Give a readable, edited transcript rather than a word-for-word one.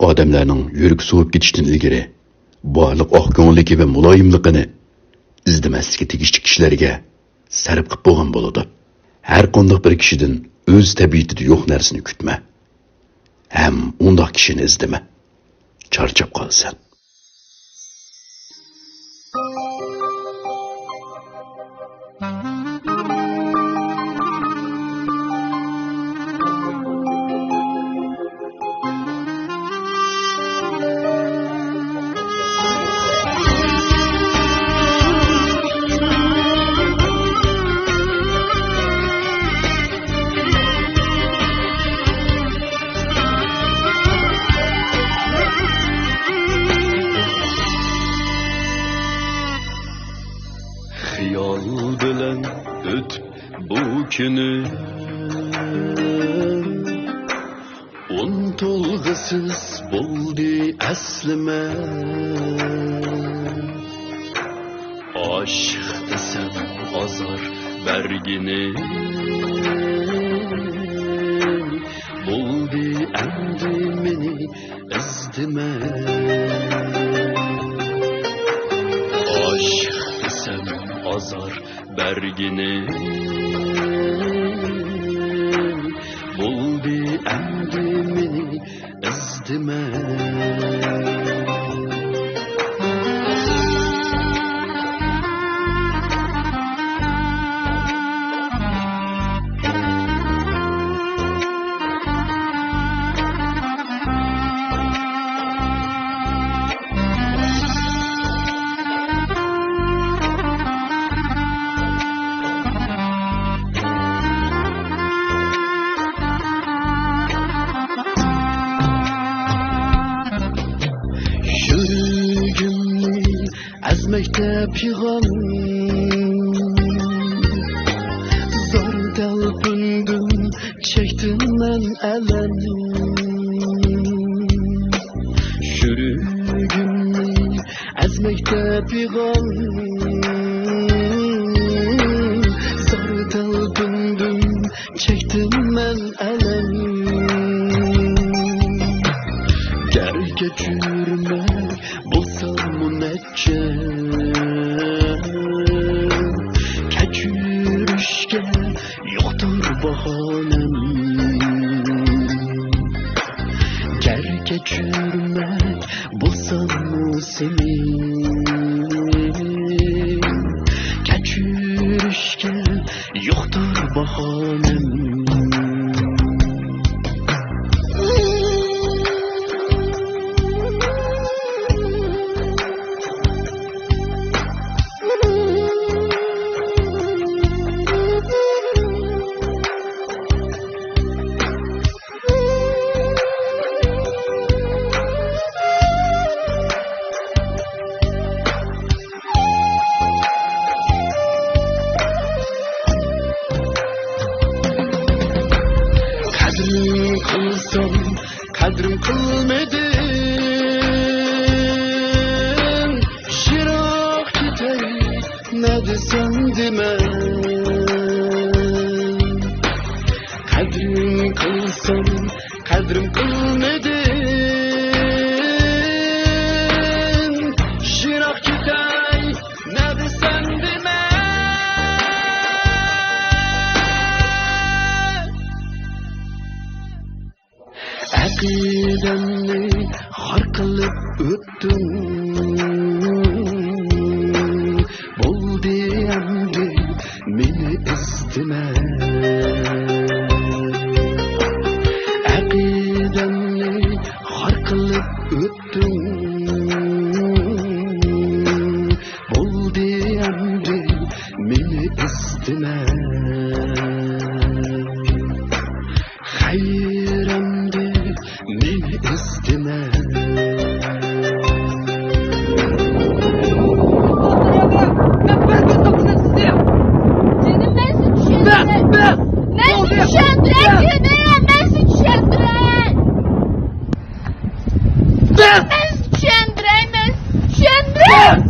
odamlarning yurak so'yib ketishdan ilgari barliq oq ko'ngilligi va muloyimligini izdimaslikka tegishli kishilarga sarf qilib bo'lgan bo'ladi. Har qanday bir kishidan o'z tabiatida yo'q narsani kutma. Ham undoq kishini izdima. Charchab qolsan. Untulgısız buldu aslime aşk desem azar bergini buldu endimini izdime aşk desem azar bergini buldu endimini izdime Peygamber zor dalpındım çektim ben elem Şürgümni ezmekte peygamber zor dalpındım çektim ben elem Gel geçirmek bulsam müneccel Keçürüşke yoktur bahanem Gel geçirmek bulsam mı seni Keçürüşke yoktur bahanem Kadrim kılmadın Şirak gitey ne desem deme Kadrim kılsam kadrim kılmadın Şirak gitey ne desem deme Akidemni har qilib o'tdim Bo'ldi endi meni izdime Akidemni har qilib o'tdim Bo'ldi endi meni izdime Hayramdi meni izdime Düşendiren.